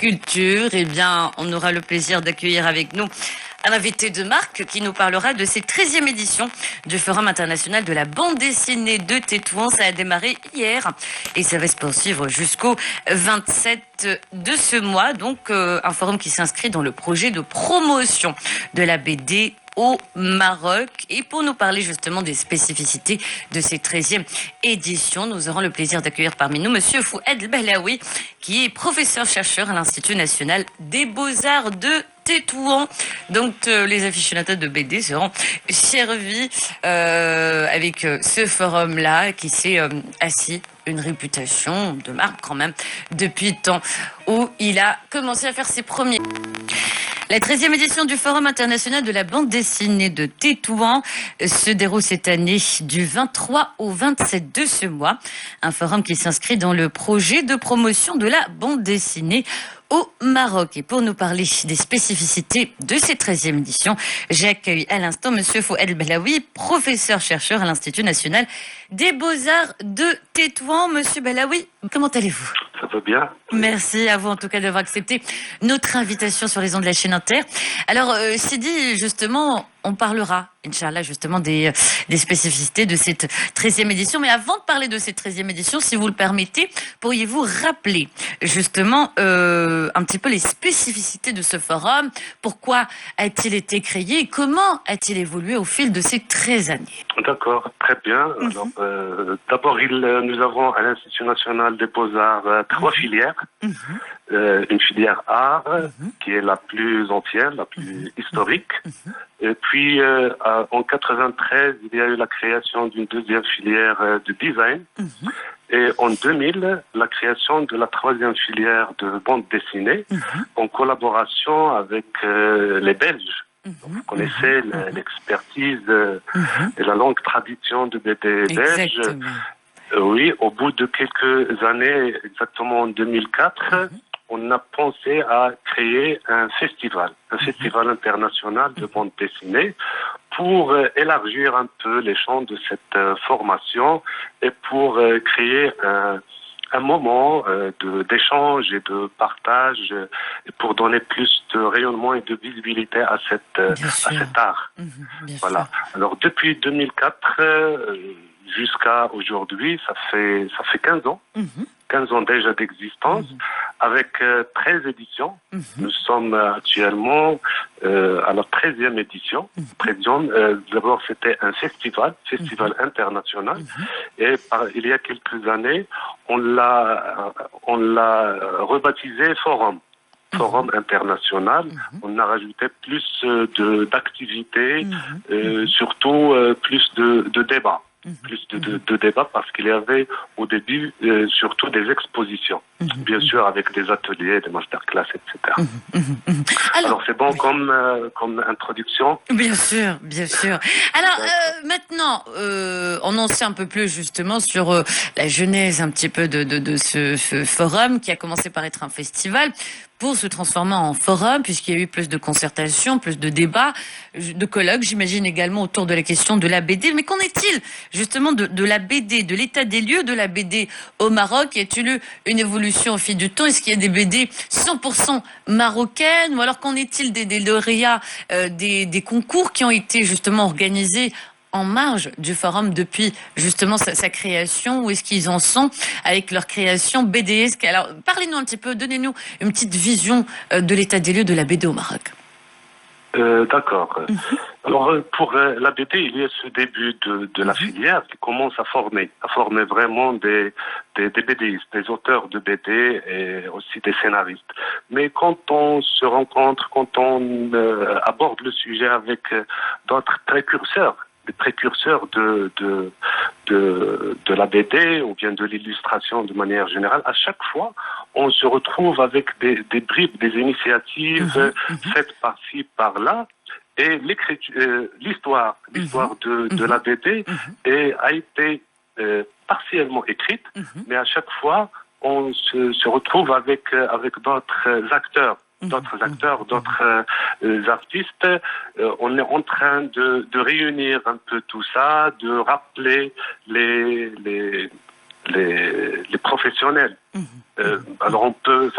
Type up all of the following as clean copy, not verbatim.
culture, eh bien, on aura le plaisir d'accueillir avec nous un invité de marque qui nous parlera de cette 13e édition du Forum international de la bande dessinée de Tétouan. Ça a démarré hier et ça va se poursuivre jusqu'au 27 de ce mois. Donc, un forum qui s'inscrit dans le projet de promotion de la BD au Maroc. Et pour nous parler justement des spécificités de cette 13e édition, nous aurons le plaisir d'accueillir parmi nous Monsieur Fouad Behlaoui, qui est professeur-chercheur à l'Institut national des beaux-arts de Tétouan. Donc les aficionados de BD seront servis avec ce forum-là qui s'est assis une réputation de marque quand même depuis le temps où il a commencé à faire ses premiers. La 13e édition du Forum international de la bande dessinée de Tétouan se déroule cette année du 23 au 27 de ce mois. Un forum qui s'inscrit dans le projet de promotion de la bande dessinée au Maroc. Et pour nous parler des spécificités de cette 13e édition, j'accueille à l'instant Monsieur Fouad Behlaoui, professeur-chercheur à l'Institut national des beaux-arts de Tétouan. Monsieur Behlaoui, comment allez-vous? Ça va bien. Merci à vous en tout cas d'avoir accepté notre invitation sur les ondes de la chaîne Inter. Alors, Sidi, justement, on parlera, Inch'Allah, justement des spécificités de cette 13e édition. Mais avant de parler de cette 13e édition, si vous le permettez, pourriez-vous rappeler justement un petit peu les spécificités de ce forum? Pourquoi a-t-il été créé et comment a-t-il évolué au fil de ces 13 années? D'accord, très bien. Alors, d'abord, nous avons à l'Institut national des beaux-arts 3 filières. Une filière art, qui est la plus ancienne, la plus historique. Et puis, en 93, il y a eu la création d'une deuxième filière de design. Et en 2000, la création de la 3e filière de bande dessinée, en collaboration avec les Belges. Donc, vous connaissez l'expertise et la longue tradition de BD belge. Oui, au bout de quelques années, exactement en 2004, on a pensé à créer un festival international de bande dessinée pour élargir un peu les champs de cette formation et pour créer un moment d'échange et de partage et pour donner plus de rayonnement et de visibilité à cet art. Voilà. Alors depuis 2004 jusqu'à aujourd'hui, ça fait 15 ans. 15 ans déjà d'existence, avec 13 éditions. Nous sommes actuellement à la 13e édition. D'abord, c'était un festival international. Et il y a quelques années, on l'a rebaptisé Forum international. On a rajouté plus d'activités, surtout plus de débats. Plus de débats parce qu'il y avait au début surtout des expositions, bien sûr avec des ateliers, des masterclass, etc. Alors c'est bon comme introduction. Bien sûr. Alors maintenant, on en sait un peu plus justement sur la genèse un petit peu de ce forum qui a commencé par être un festival pour se transformer en forum, puisqu'il y a eu plus de concertations, plus de débats, de colloques, j'imagine également autour de la question de la BD. Mais qu'en est-il justement de la BD, de l'état des lieux de la BD au Maroc? Y a-t-il eu une évolution au fil du temps? Est-ce qu'il y a des BD 100% marocaines? Ou alors qu'en est-il des lauréats, des concours qui ont été justement organisés en marge du forum depuis justement sa création? Où est-ce qu'ils en sont avec leur création BDesque? Alors, parlez-nous un petit peu, donnez-nous une petite vision de l'état des lieux de la BD au Maroc. D'accord. Alors, pour la BD, il y a ce début de la filière qui commence à former vraiment des BDistes, des auteurs de BD et aussi des scénaristes. Mais quand on se rencontre, quand on aborde le sujet avec d'autres précurseurs, des précurseurs de la BD ou bien de l'illustration de manière générale, à chaque fois, on se retrouve avec des bribes, des initiatives faites par-ci, par-là. Et l'histoire de la BD a été partiellement écrite, mais à chaque fois, on se retrouve avec d'autres acteurs. D'autres artistes, on est en train de réunir un peu tout ça, de rappeler les professionnels. Alors on peut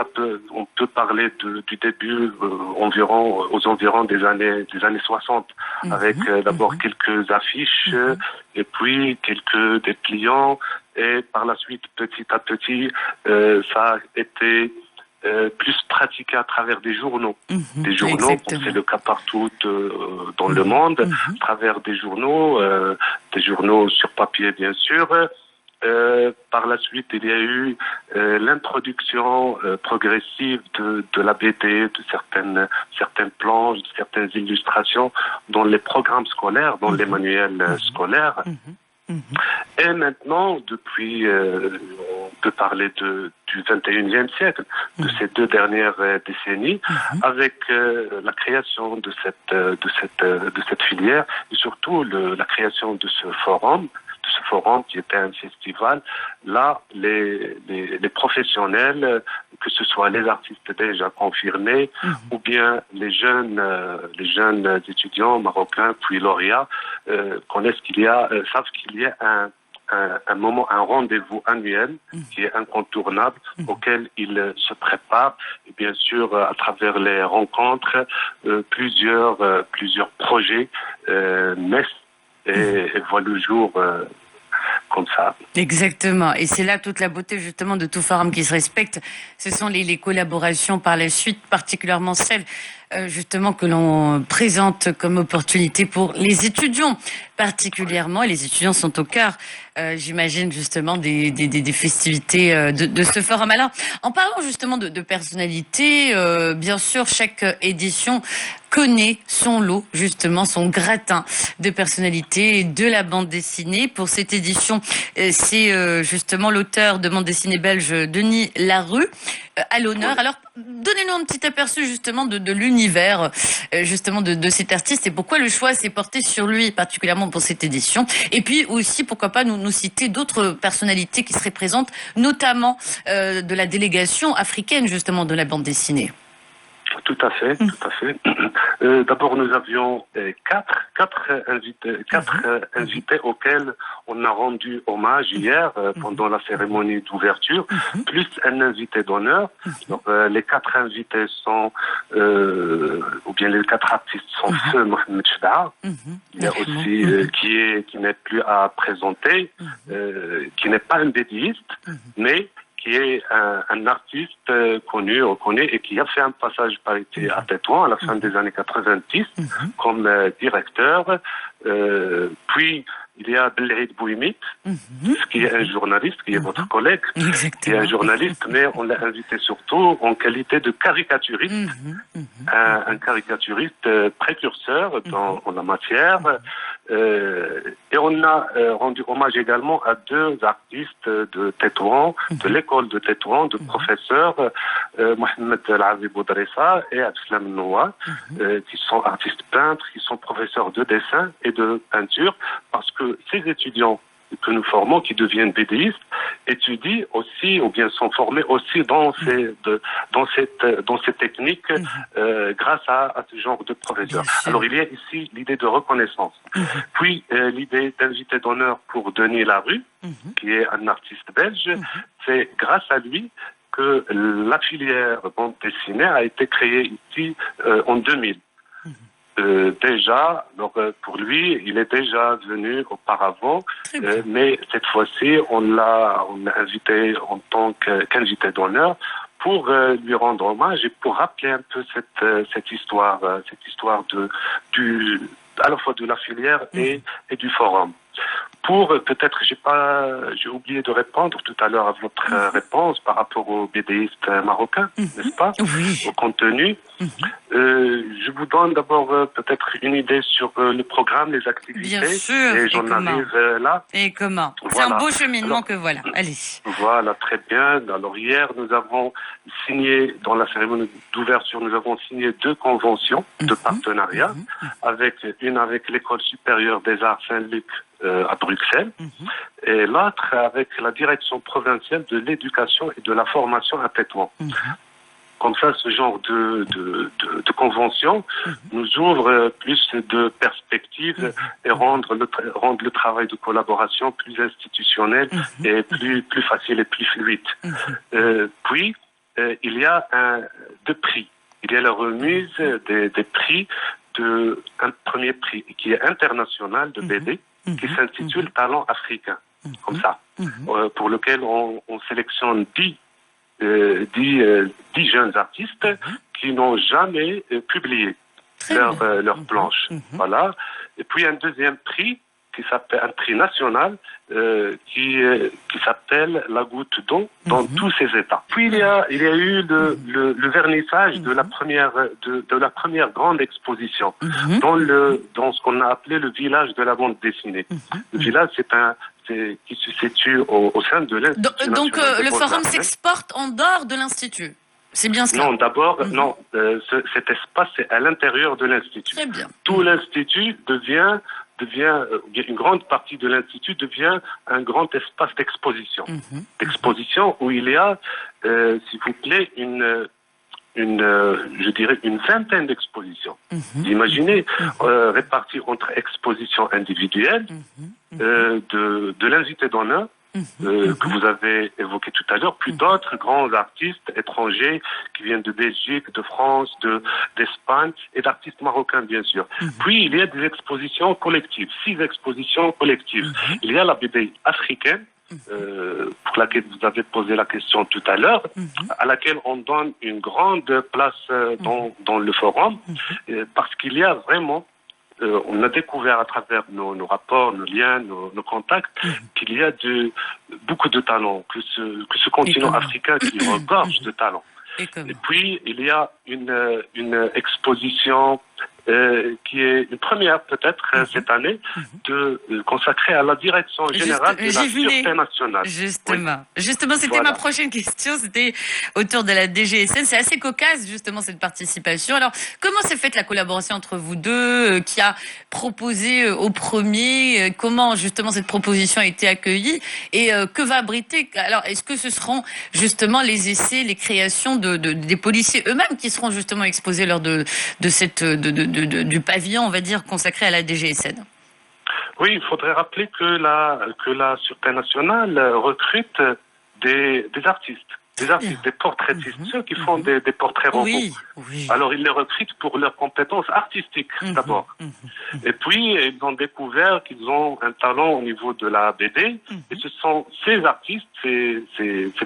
parler du début aux environs des années 60 avec d'abord quelques affiches et puis quelques dépliants et par la suite petit à petit ça a été plus pratiqué à travers des journaux. Des journaux, c'est le cas partout dans le monde, à travers des journaux sur papier bien sûr. Par la suite, il y a eu l'introduction progressive de la BD, de certaines planches, de certaines illustrations dans les programmes scolaires, dans les manuels scolaires. Et maintenant, depuis, on peut parler du 21e siècle, de ces 2 dernières décennies, avec la création de cette filière et surtout la création de ce forum qui était un festival. Là, les professionnels, que ce soit les artistes déjà confirmés ou bien les jeunes étudiants marocains puis lauréats, savent qu'il y a un rendez-vous annuel qui est incontournable, auquel ils se préparent. Et bien sûr, à travers les rencontres, plusieurs projets naissent et voient le jour comme ça. Exactement. Et c'est là toute la beauté justement de tout forum qui se respecte. Ce sont les collaborations par la suite, particulièrement celles justement que l'on présente comme opportunité pour les étudiants particulièrement. Et les étudiants sont au cœur, j'imagine justement des festivités de ce forum. Alors, en parlant justement de personnalités, bien sûr, chaque édition connaît son lot, justement, son gratin de personnalités de la bande dessinée. Pour cette édition, c'est justement l'auteur de bande dessinée belge Denis Larue à l'honneur. Alors, donnez-nous un petit aperçu justement de l'univers justement de cet artiste et pourquoi le choix s'est porté sur lui particulièrement pour cette édition. Et puis aussi, pourquoi pas nous citer d'autres personnalités qui seraient présentes, notamment de la délégation africaine justement de la bande dessinée. Tout à fait. D'abord, nous avions quatre invités auxquels on a rendu hommage hier pendant la cérémonie d'ouverture, plus un invité d'honneur. Donc, les 4 invités sont, ou bien les 4 artistes sont feu Mohamed Chda. Il y a aussi qui n'est plus à présenter, qui n'est pas un bédiste, mais qui est un artiste connu, reconnu, et qui a fait un passage par ici à Tétouan à la fin des années 90 comme directeur. Puis, il y a Belhaïd Bouimit, qui est un journaliste, qui est votre collègue, qui est un journaliste, mais on l'a invité surtout en qualité de caricaturiste, un caricaturiste précurseur en la matière. Et on a rendu hommage également à 2 artistes de Tétouan, de l'école de Tétouan, de professeurs, Mohamed El-Azi Boudressa et Abdeslam Noua, qui sont artistes peintres, qui sont professeurs de dessin et de peinture, parce que ces étudiants que nous formons, qui deviennent BDistes, étudient aussi, ou bien sont formés aussi dans ces techniques grâce à ce genre de professeurs. Alors il y a ici l'idée de reconnaissance. Puis l'idée d'invité d'honneur pour Denis Larue, qui est un artiste belge, c'est grâce à lui que la filière bande dessinée a été créée ici en 2000. Déjà, donc pour lui, il est déjà venu auparavant, mais cette fois-ci, on l'a invité en tant qu'invité d'honneur pour lui rendre hommage et pour rappeler un peu cette histoire à la fois de la filière et du forum. Pour peut-être, j'ai oublié de répondre tout à l'heure à votre réponse par rapport aux BDistes marocains, n'est-ce pas? Oui. Au contenu. Je vous donne d'abord peut-être une idée sur le programme, les activités. Bien sûr. Et j'en arrive là. Et comment? Voilà. C'est un beau cheminement que voilà. Allez. Voilà, très bien. Alors hier, nous avons signé, dans la cérémonie d'ouverture, nous avons signé 2 conventions de partenariat, une avec l'École supérieure des arts Saint-Luc à Bruxelles, et l'autre avec la direction provinciale de l'éducation et de la formation à Tétouan. Comme ça, ce genre de convention nous ouvre plus de perspectives et rendre le travail de collaboration plus institutionnel et plus facile et plus fluide. Puis, il y a deux prix. Il y a la remise des prix un premier prix qui est international de BD, qui s'intitule Talent africain, comme ça, pour lequel on sélectionne 10 jeunes artistes qui n'ont jamais publié leur planche. Voilà. Et puis un deuxième prix qui s'appelle un prix national qui s'appelle La Goutte d'eau dans tous ses états. Puis il y a eu le vernissage de la première grande exposition dans ce qu'on a appelé le village de la bande dessinée. Le village qui se situe au sein de l'Institut. Donc le forum s'exporte en dehors de l'Institut. C'est bien cela. Non, d'abord, non. Cet espace est à l'intérieur de l'Institut. Très bien. Tout l'Institut devient une grande partie de l'Institut devient un grand espace d'exposition. D'exposition où il y a, s'il vous plaît, je dirais une vingtaine d'expositions. Imaginez réparties entre expositions individuelles de l'invité d'honneur que vous avez évoqué tout à l'heure, puis d'autres grands artistes étrangers qui viennent de Belgique, de France, d'Espagne et d'artistes marocains, bien sûr. Puis, il y a des expositions collectives, 6 expositions collectives. Il y a la BD africaine, pour laquelle vous avez posé la question tout à l'heure, à laquelle on donne une grande place dans le forum, parce qu'il y a vraiment on a découvert à travers nos rapports, nos liens, nos contacts, qu'il y a beaucoup de talents, que ce continent africain qui regorge de talents. Et puis, il y a une exposition qui est une première peut-être cette année, consacrée à la direction générale de la Sûreté nationale. Justement, c'était ma prochaine question, c'était autour de la DGSN. C'est assez cocasse justement cette participation. Alors, comment s'est faite la collaboration entre vous deux? Qui a proposé au premier? Comment justement cette proposition a été accueillie? Et que va abriter? Alors, est-ce que ce seront justement les essais, les créations des policiers eux-mêmes qui seront justement exposés lors de cette du pavillon, on va dire, consacré à la DGSN? Oui, il faudrait rappeler que la Sûreté nationale recrute des artistes, des portraitistes, ceux qui font des portraits robots. Alors, ils les recrutent pour leurs compétences artistiques, d'abord. Et puis, ils ont découvert qu'ils ont un talent au niveau de la BD, et ce sont ces artistes, ces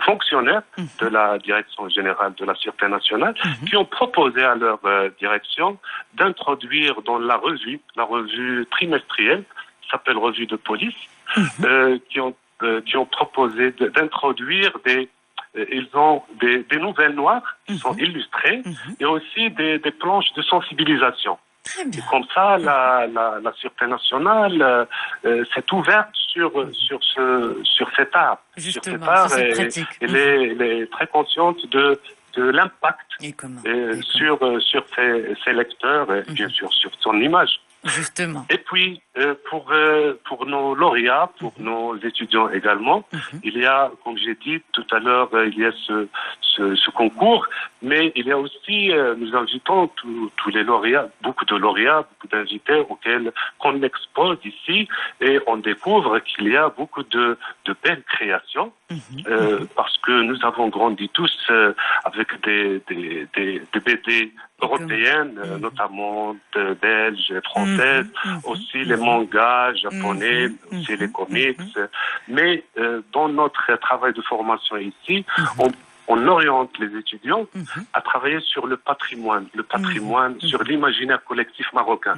fonctionnaires de la Direction générale de la Sûreté nationale, qui ont proposé à leur direction d'introduire dans la revue trimestrielle, qui s'appelle Revue de police, qui ont proposé d'introduire ils ont des nouvelles noires qui sont illustrées et aussi des planches de sensibilisation. Et comme ça, la Sûreté nationale s'est ouverte sur cet art. Justement, sur cette pratique. Elle est très consciente de l'impact sur ses lecteurs et bien sûr sur son image. Justement. Et puis, pour nos lauréats, pour nos étudiants également, il y a, comme j'ai dit tout à l'heure, il y a ce concours, mais il y a aussi, nous invitons tous les lauréats, beaucoup d'invités qu'on expose ici, et on découvre qu'il y a beaucoup de belles créations, parce que nous avons grandi tous avec des BD européennes, notamment belges, françaises, aussi les mangas japonais, aussi les comics. Mais dans notre travail de formation ici, on oriente les étudiants à travailler sur le patrimoine sur l'imaginaire collectif marocain.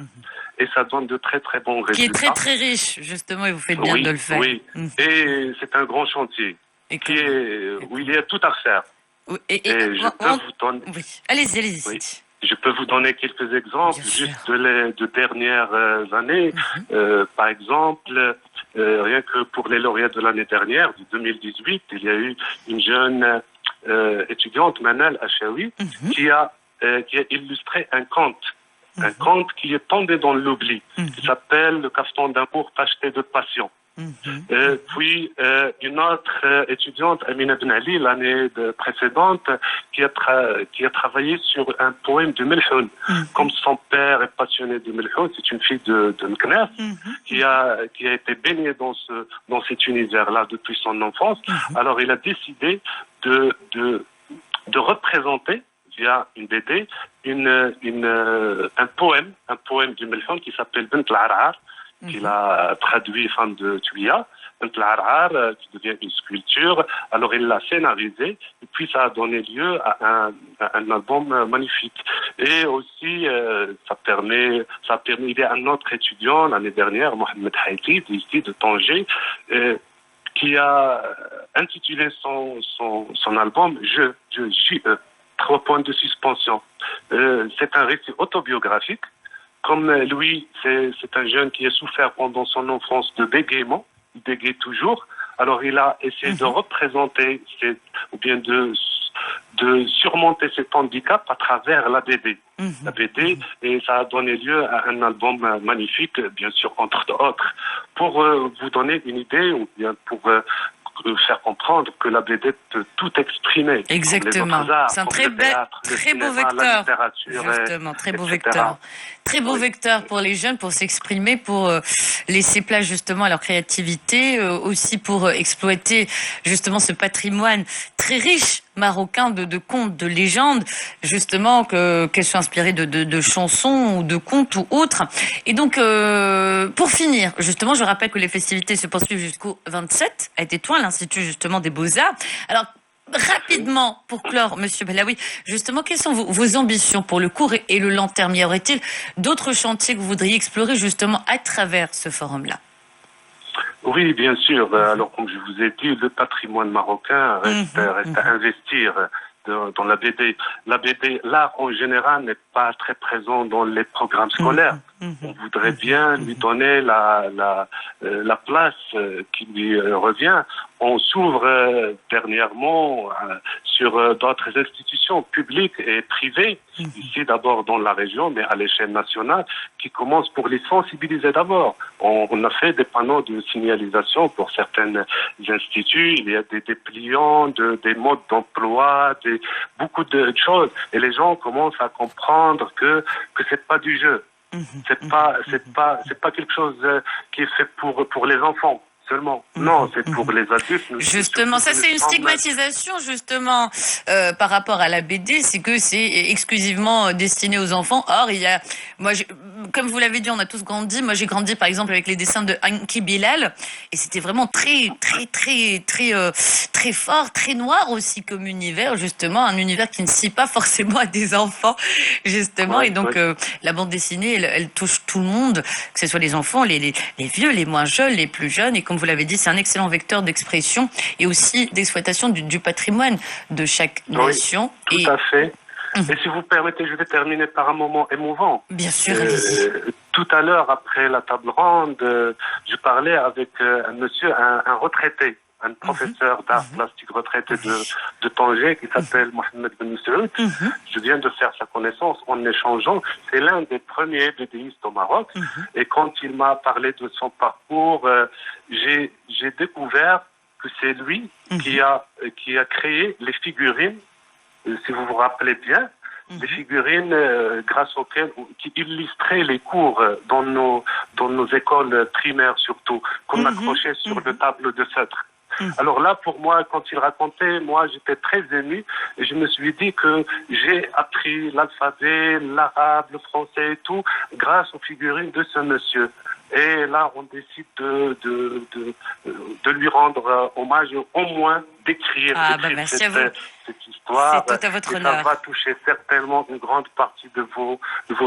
Et ça donne de très très bons résultats. Qui est très très riche, justement, et vous faites bien de le faire. Oui, et c'est un grand chantier où il y a tout à faire. Je peux vous donner... Allez-y. Oui. Je peux vous donner quelques exemples juste de dernières années. Par exemple, rien que pour les lauréats de l'année dernière, de 2018, il y a eu une jeune étudiante, Manal Achaoui, qui a illustré un conte un conte qui est tombé dans l'oubli, qui s'appelle Le cafeton d'amour tacheté de passion. Puis une autre étudiante, Amina Ben Ali, l'année précédente, qui a travaillé sur un poème de Melhoun. Comme son père est passionné de Melhoun, c'est une fille de Meknès, qui a été baignée dans cet univers-là depuis son enfance. Alors il a décidé de représenter via une BD un poème du Melhoun qui s'appelle Bint al-Arar, qu'il a traduit fan de Tuya, Bint al-Arar, qui devient une sculpture. Alors il l'a scénarisé, et puis ça a donné lieu à un album magnifique. Et aussi, ça a permis, il y a un autre étudiant l'année dernière, Mohamed Haïti, ici de Tanger, qui a intitulé son album J.E. 3 points de suspension. C'est un récit autobiographique. Comme lui, c'est un jeune qui a souffert pendant son enfance de bégaiement, il bégaye toujours. Alors il a essayé de représenter ou bien de surmonter cet handicap à travers la BD. La BD, et ça a donné lieu à un album magnifique, bien sûr, entre autres. Pour vous donner une idée, ou bien pour faire comprendre que la BD peut tout exprimer. Exactement. C'est un très beau vecteur. Justement, très beau vecteur. Très beau vecteur pour les jeunes, pour s'exprimer, pour laisser place justement à leur créativité, aussi pour exploiter justement ce patrimoine très riche marocain de contes, de légendes, justement qu'elles soient inspirées de chansons ou de contes ou autres. Et donc, pour finir, justement, je rappelle que les festivités se poursuivent jusqu'au 27 à Tétouan, l'Institut justement des Beaux-Arts. Alors, rapidement, pour clore, Monsieur Belaoui, justement, quelles sont vos ambitions pour le court et le long terme? Y aurait-il d'autres chantiers que vous voudriez explorer justement à travers ce forum-là? Oui, bien sûr. Alors, comme je vous ai dit, le patrimoine marocain reste à investir dans la BD. La BD, l'art en général n'est pas très présent dans les programmes scolaires. On voudrait bien lui donner la place qui lui revient. On s'ouvre dernièrement sur d'autres institutions publiques et privées, ici d'abord dans la région, mais à l'échelle nationale, qui commencent pour les sensibiliser d'abord. On a fait des panneaux de signalisation pour certains instituts. Il y a des dépliants, des modes d'emploi, beaucoup de choses. Et les gens commencent à comprendre que c'est pas du jeu. C'est pas quelque chose qui est fait pour les enfants seulement. Non, c'est pour les adultes. Justement, ça c'est une stigmatisation justement par rapport à la BD, c'est que c'est exclusivement destiné aux enfants. Or, comme vous l'avez dit, on a tous grandi. Moi, j'ai grandi par exemple avec les dessins de Anki Bilal, et c'était vraiment très fort, très noir aussi comme univers, justement, un univers qui ne scie pas forcément à des enfants, justement. Et donc, la bande dessinée, elle touche tout le monde, que ce soit les enfants, les vieux, les moins jeunes, les plus jeunes. Et comme vous l'avez dit, c'est un excellent vecteur d'expression et aussi d'exploitation du patrimoine de chaque nation. Tout à fait. Et si vous permettez, je vais terminer par un moment émouvant. Bien sûr, allez-y. Tout à l'heure, après la table ronde, je parlais avec un monsieur, un retraité, un professeur d'art plastique retraité de Tanger qui s'appelle Mohamed Ben Mousseoud. Je viens de faire sa connaissance en échangeant. C'est l'un des premiers BDistes au Maroc. Et quand il m'a parlé de son parcours, j'ai découvert que c'est lui qui a créé les figurines, si vous vous rappelez bien, les figurines grâce auxquelles qui illustraient les cours dans nos écoles primaires surtout, qu'on accrochait sur le tableau de feutre. Alors là, pour moi, quand il racontait, moi, j'étais très ému et je me suis dit que j'ai appris l'alphabet, l'arabe, le français et tout grâce aux figurines de ce monsieur. Et là, on décide de lui rendre hommage, au moins d'écrire cette histoire. C'est tout à votre honneur. Ça va toucher certainement une grande partie de vos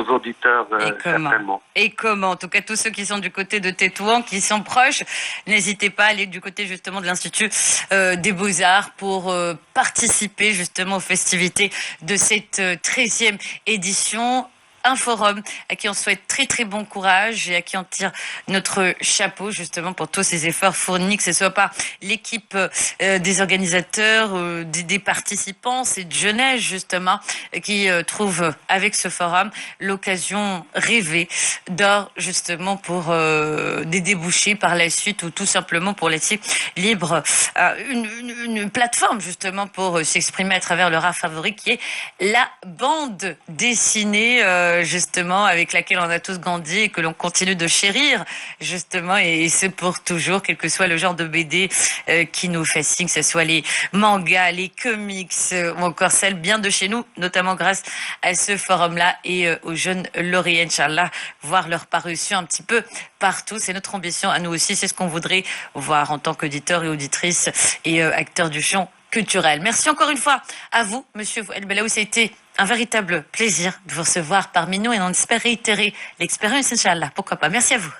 auditeurs, certainement. Et comment? En tout cas, tous ceux qui sont du côté de Tétouan, qui sont proches, n'hésitez pas à aller du côté justement de l'Institut des Beaux-Arts pour participer justement aux festivités de cette 13e édition. un forum à qui on souhaite très très bon courage et à qui on tire notre chapeau justement pour tous ces efforts fournis, que ce soit par l'équipe des organisateurs, des participants, c'est de jeunesse justement qui trouve avec ce forum l'occasion rêvée d'or justement pour des débouchés par la suite ou tout simplement pour laisser libre une plateforme justement pour s'exprimer à travers leur art favori qui est la bande dessinée justement avec laquelle on a tous grandi et que l'on continue de chérir justement et ce pour toujours, quel que soit le genre de BD qui nous fascine, que ce soit les mangas, les comics ou encore celles bien de chez nous, notamment grâce à ce forum-là et aux jeunes lauréats, Inch'Allah, voir leur parution un petit peu partout. C'est notre ambition à nous aussi, c'est ce qu'on voudrait voir en tant qu'auditeurs et auditrices et acteurs du champ culturel. Merci encore une fois à vous, Monsieur El Belaoui. Ça a été un véritable plaisir de vous recevoir parmi nous et on espère réitérer l'expérience, Inch'Allah. Pourquoi pas. Merci à vous.